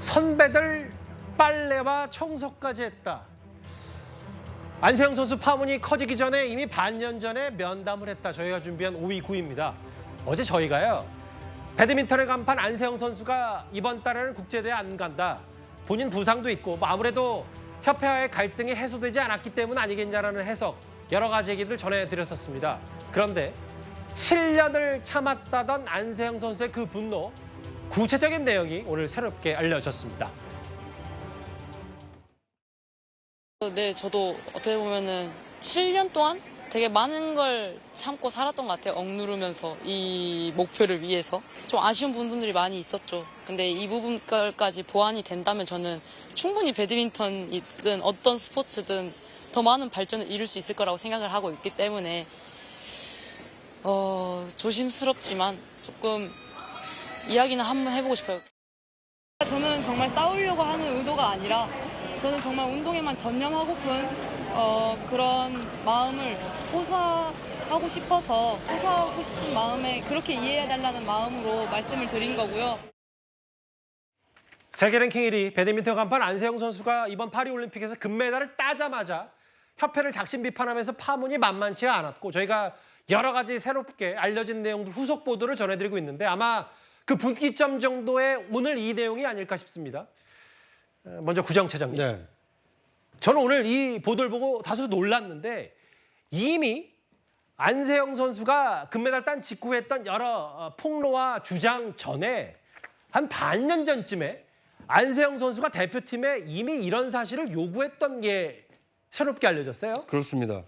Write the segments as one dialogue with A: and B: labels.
A: 선배들 빨래와 청소까지 했다. 안세영 선수 파문이 커지기 전에 이미 반년 전에 면담을 했다. 저희가 준비한 5위 9위입니다. 어제 저희가요. 배드민턴의 간판 안세영 선수가 이번 달에는 국제대회 안 간다. 본인 부상도 있고 아무래도 협회와의 갈등이 해소되지 않았기 때문 아니겠냐라는 해석 여러 가지 얘기들을 전해드렸었습니다. 그런데 7년을 참았다던 안세영 선수의 그 분노, 구체적인 내용이 오늘 새롭게 알려졌습니다.
B: 네, 저도 어떻게 보면은 7년 동안 되게 많은 걸 참고 살았던 것 같아요. 억누르면서 이 목표를 위해서. 좀 아쉬운 부분들이 많이 있었죠. 근데 이 부분까지 보완이 된다면 저는 충분히 배드민턴이든 어떤 스포츠든 더 많은 발전을 이룰 수 있을 거라고 생각을 하고 있기 때문에 조심스럽지만 조금 이야기는 한번 해보고 싶어요. 저는 정말 싸우려고 하는 의도가 아니라 저는 정말 운동에만 전념하고픈 그런 마음을 호소하고 싶은 마음에 그렇게 이해해달라는 마음으로 말씀을 드린 거고요.
A: 세계 랭킹 1위 배드민턴 간판 안세영 선수가 이번 파리올림픽에서 금메달을 따자마자 협회를 작심 비판하면서 파문이 만만치가 않았고 저희가 여러 가지 새롭게 알려진 내용들 후속 보도를 전해드리고 있는데 아마 그 분기점 정도의 오늘 이 내용이 아닐까 싶습니다. 먼저 구정차장님.
C: 네.
A: 저는 오늘 이 보도를 보고 다소 놀랐는데 이미 안세영 선수가 금메달 딴 직후에 했던 여러 폭로와 주장 전에 한 반년 전쯤에 안세영 선수가 대표팀에 이미 이런 사실을 요구했던 게 새롭게 알려졌어요.
C: 그렇습니다.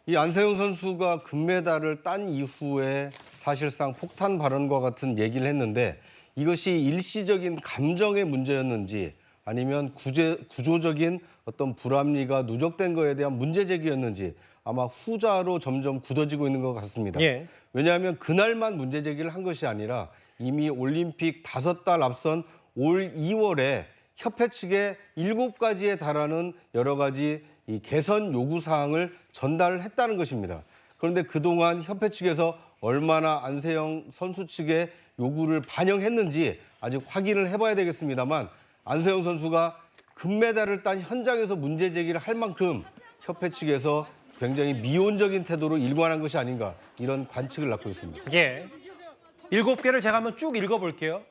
C: 이 안세영 선수가 금메달을 딴 이후에 사실상 폭탄 발언과 같은 얘기를 했는데 이것이 일시적인 감정의 문제였는지 아니면 구조적인 어떤 불합리가 누적된 거에 대한 문제 제기였는지 아마 후자로 점점 굳어지고 있는 것 같습니다.
A: 예.
C: 왜냐하면 그날만 문제 제기를 한 것이 아니라 이미 올림픽 5달 앞선 올 2월에 협회 측에 7가지에 달하는 여러 가지 이 개선 요구 사항을 전달을 했다는 것입니다. 그런데 그동안 협회 측에서 얼마나 안세영 선수 측의 요구를 반영했는지 아직 확인을 해봐야 되겠습니다만 안세영 선수가 금메달을 딴 현장에서 문제 제기를 할 만큼 협회 측에서 굉장히 미온적인 태도로 일관한 것이 아닌가 이런 관측을 낳고 있습니다.
A: 예. 7개를 제가 한번 쭉 읽어볼게요.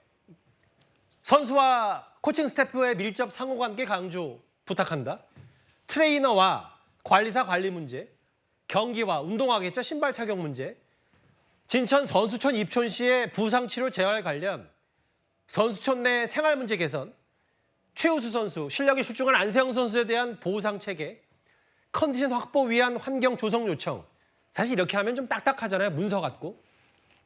A: 선수와 코칭 스태프의 밀접 상호관계 강조 부탁한다. 트레이너와 관리사 관리 문제, 경기와 운동화겠죠, 신발 착용 문제, 진천 선수촌 입촌 시의 부상 치료 재활 관련, 선수촌 내 생활 문제 개선, 최우수 선수, 실력이 출중한 안세영 선수에 대한 보상 체계, 컨디션 확보 위한 환경 조성 요청. 사실 이렇게 하면 좀 딱딱하잖아요, 문서 같고.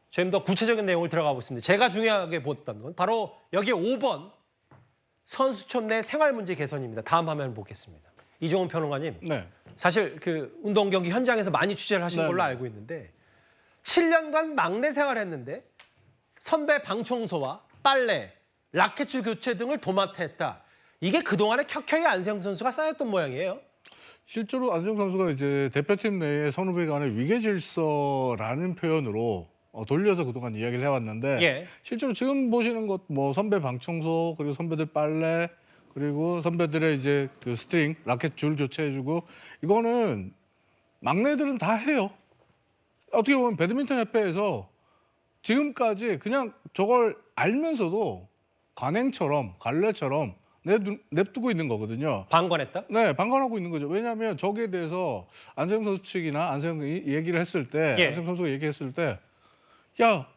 A: 저희는 더 구체적인 내용을 들어가 보겠습니다. 제가 중요하게 봤던 건 바로 여기 5번 선수촌 내 생활 문제 개선입니다. 다음 화면 보겠습니다. 이종훈 평론가님,
D: 네.
A: 사실 그 운동 경기 현장에서 많이 취재를 하신 걸로 알고 있는데 7년간 막내 생활했는데 선배 방청소와 빨래, 라켓줄 교체 등을 도맡아 했다. 이게 그동안에 켜켜이 안세영 선수가 쌓였던 모양이에요.
D: 실제로 안세영 선수가 이제 대표팀 내에 선후배 간의 위계 질서라는 표현으로 돌려서 그동안 이야기를 해왔는데
A: 예.
D: 실제로 지금 보시는 것 뭐 선배 방청소 그리고 선배들 빨래 그리고 선배들의 이제 그 스트링 라켓 줄 교체해주고 이거는 막내들은 다 해요. 어떻게 보면 배드민턴 협회에서 지금까지 그냥 저걸 알면서도 관행처럼 관례처럼 냅두고 있는 거거든요.
A: 방관했다?
D: 네, 방관하고 있는 거죠. 왜냐하면 저기에 대해서 안세영 선수 측이나 안세영이 얘기를 했을 때,
A: 예.
D: 안세영 선수가 얘기했을 때, 야,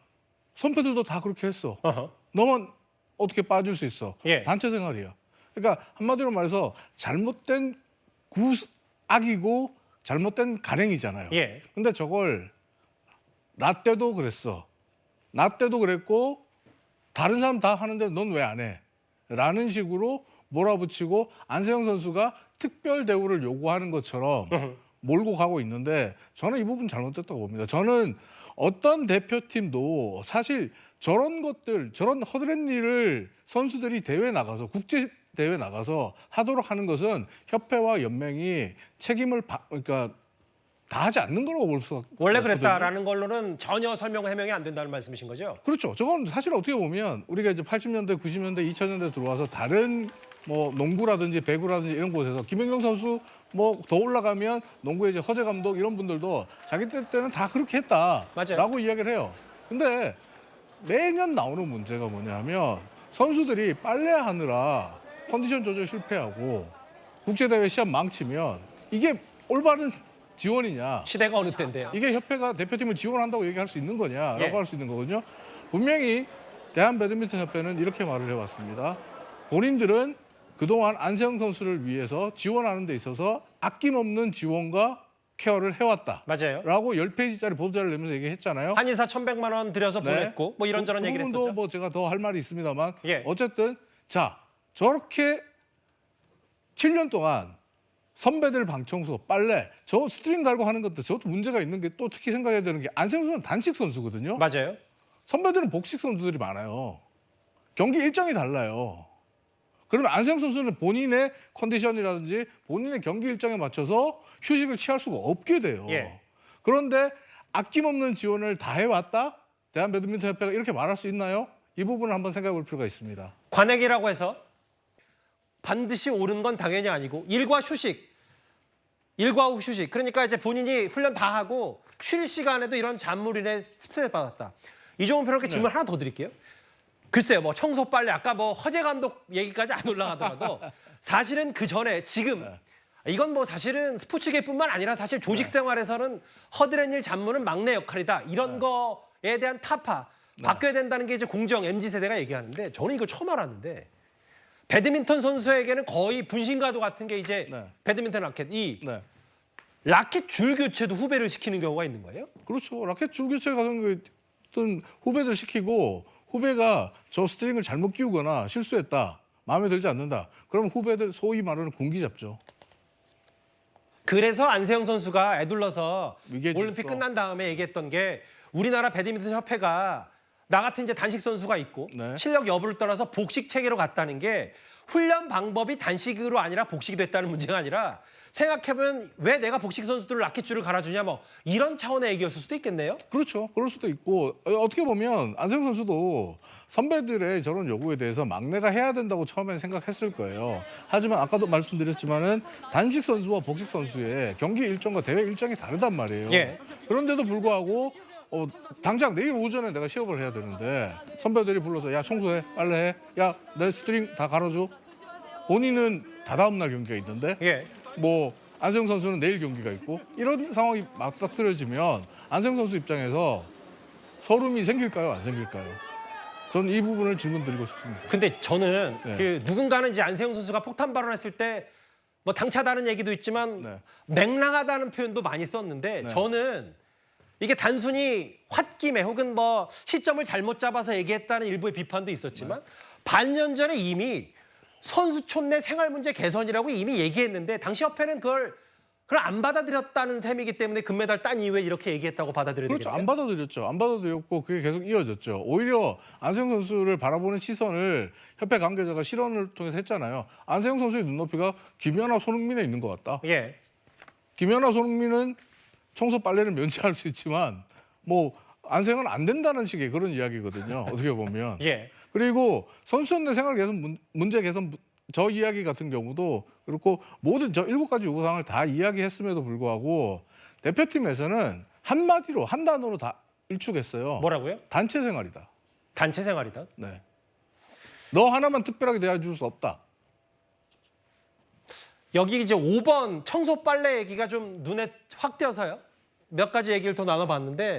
D: 선배들도 다 그렇게 했어.
A: 어허.
D: 너만 어떻게 빠질 수 있어?
A: 예.
D: 단체 생활이야. 그러니까 한마디로 말해서 잘못된 구악이고 잘못된 가랭이잖아요.
A: 예.
D: 근데 저걸 나 때도 그랬어. 나 때도 그랬고 다른 사람 다 하는데 넌 왜 안 해? 라는 식으로 몰아붙이고 안세영 선수가 특별 대우를 요구하는 것처럼 몰고 가고 있는데 저는 이 부분 잘못됐다고 봅니다. 저는 어떤 대표팀도 사실 저런 것들, 저런 허드렛 일을 선수들이 대회 나가서 국제 대회 나가서 하도록 하는 것은 협회와 연맹이 책임을 그러니까 다 하지 않는 거라고 볼 수가
A: 원래
D: 없거든요.
A: 그랬다라는 걸로는 전혀 해명이 안 된다는 말씀이신 거죠?
D: 그렇죠. 저건 사실 어떻게 보면 우리가 이제 80년대, 90년대, 2000년대 들어와서 다른 뭐 농구라든지 배구라든지 이런 곳에서 김연경 선수 뭐 더 올라가면 농구의 이제 허재 감독 이런 분들도 자기 때는 다 그렇게
A: 맞아요.
D: 했다라고 이야기를 해요. 근데 매년 나오는 문제가 뭐냐면 선수들이 빨래하느라 컨디션 조절 실패하고 국제대회 시합 망치면 이게 올바른 지원이냐?
A: 시대가 어느 때인데요.
D: 이게 협회가 대표팀을 지원한다고 얘기할 수 있는 거냐라고
A: 예.
D: 할 수 있는 거거든요. 분명히 대한배드민턴협회는 이렇게 말을 해왔습니다. 본인들은 그동안 안세영 선수를 위해서 지원하는 데 있어서 아낌없는 지원과 케어를 해왔다.
A: 맞아요.
D: 라고 10페이지짜리 보도자를 내면서 얘기했잖아요.
A: 한의사 1,100만 원 들여서
D: 네.
A: 보냈고 뭐 이런저런
D: 그
A: 얘기를
D: 부분도
A: 했었죠.
D: 뭐 제가 더 할 말이 있습니다만
A: 예.
D: 어쨌든 자 저렇게 7년 동안 선배들 방청소, 빨래, 저 스트링 달고 하는 것도 저것도 문제가 있는 게 또 특히 생각해야 되는 게 안세영 선수는 단식 선수거든요.
A: 맞아요.
D: 선배들은 복식 선수들이 많아요. 경기 일정이 달라요. 그러면 안세영 선수는 본인의 컨디션이라든지 본인의 경기 일정에 맞춰서 휴식을 취할 수가 없게 돼요.
A: 예.
D: 그런데 아낌없는 지원을 다 해왔다? 대한배드민턴협회가 이렇게 말할 수 있나요? 이 부분을 한번 생각해 볼 필요가 있습니다.
A: 관액이라고 해서 반드시 오른 건 당연히 아니고 일과 휴식, 일과 후 휴식. 그러니까 이제 본인이 훈련 다 하고 쉴 시간에도 이런 잔물인에 스트레스 받았다. 이종훈 프로께 질문 하나 더 드릴게요. 글쎄요, 뭐 청소 빨래 아까 뭐 허재 감독 얘기까지 안 올라가더라도 사실은 그 전에 지금 이건 뭐 사실은 스포츠계뿐만 아니라 사실 조직 생활에서는 허드렛 일 잡무는 막내 역할이다. 이런 거에 대한 타파 바뀌어야 된다는 게 이제 공정 MZ 세대가 얘기하는데 저는 이걸 처음 알았는데 배드민턴 선수에게는 거의 분신과도 같은 게 이제
D: 네.
A: 배드민턴 라켓 이
D: 네.
A: 라켓 줄 교체도 후배를 시키는 경우가 있는 거예요?
D: 그렇죠. 라켓 줄교체 같은 거 어떤 후배들 시키고 후배가 저 스트링을 잘못 끼우거나 실수했다. 마음에 들지 않는다. 그러면 후배들 소위 말하는 군기 잡죠.
A: 그래서 안세영 선수가 애둘러서
D: 위계질서.
A: 올림픽 끝난 다음에 얘기했던 게 우리나라 배드민턴 협회가 나 같은 이제 단식 선수가 있고
D: 네.
A: 실력 여부를 떠나서 복식 체계로 갔다는 게 훈련 방법이 단식으로 아니라 복식이 됐다는 문제가 아니라 생각해보면 왜 내가 복식 선수들을 라켓줄을 갈아주냐 뭐 이런 차원의 얘기였을 수도 있겠네요.
D: 그렇죠. 그럴 수도 있고 어떻게 보면 안세영 선수도 선배들의 저런 요구에 대해서 막내가 해야 된다고 처음에 생각했을 거예요. 하지만 아까도 말씀드렸지만은 단식 선수와 복식 선수의 경기 일정과 대회 일정이 다르단 말이에요.
A: 예.
D: 그런데도 불구하고 당장 내일 오전에 내가 시합을 해야 되는데 선배들이 불러서 야 청소해, 빨래해, 야 내 스트링 다 갈아줘. 본인은 다다음 날 경기가 있는데
A: 예.
D: 뭐 안세영 선수는 내일 경기가 있고 이런 상황이 맞닥뜨려지면 안세영 선수 입장에서 서름이 생길까요? 안 생길까요? 저는 이 부분을 질문 드리고 싶습니다.
A: 근데 저는
D: 네.
A: 그 누군가는 이제 안세영 선수가 폭탄 발언했을 때 뭐 당차다는 얘기도 있지만
D: 네.
A: 맹랑하다는 표현도 많이 썼는데
D: 네.
A: 저는 이게 단순히 홧김에 혹은 뭐 시점을 잘못 잡아서 얘기했다는 일부의 비판도 있었지만 반년 전에 이미 선수촌 내 생활 문제 개선이라고 이미 얘기했는데 당시 협회는 그걸 안 받아들였다는 셈이기 때문에 금메달 딴 이후에 이렇게 얘기했다고 받아들여야
D: 그렇죠.
A: 되겠네요.
D: 안 받아들였죠. 안 받아들였고 그게 계속 이어졌죠. 오히려 안세영 선수를 바라보는 시선을 협회 관계자가 실언을 통해서 했잖아요. 안세영 선수의 눈높이가 김연아, 손흥민에 있는 것 같다.
A: 예.
D: 김연아, 손흥민은 청소 빨래를 면제할 수 있지만 뭐 안세영은 안 된다는 식의 그런 이야기거든요. 어떻게 보면.
A: 예.
D: 그리고 선수촌 내 생활 개선 문제 개선 저 이야기 같은 경우도 그렇고 모든 저 7가지 요구사항을 다 이야기했음에도 불구하고 대표팀에서는 한마디로 한 단어로 다 일축했어요.
A: 뭐라고요?
D: 단체 생활이다.
A: 단체 생활이다.
D: 네. 너 하나만 특별하게 대해줄 수 없다.
A: 여기 이제 5번 청소 빨래 얘기가 좀 눈에 확 띄어서요. 몇 가지 얘기를 더 나눠봤는데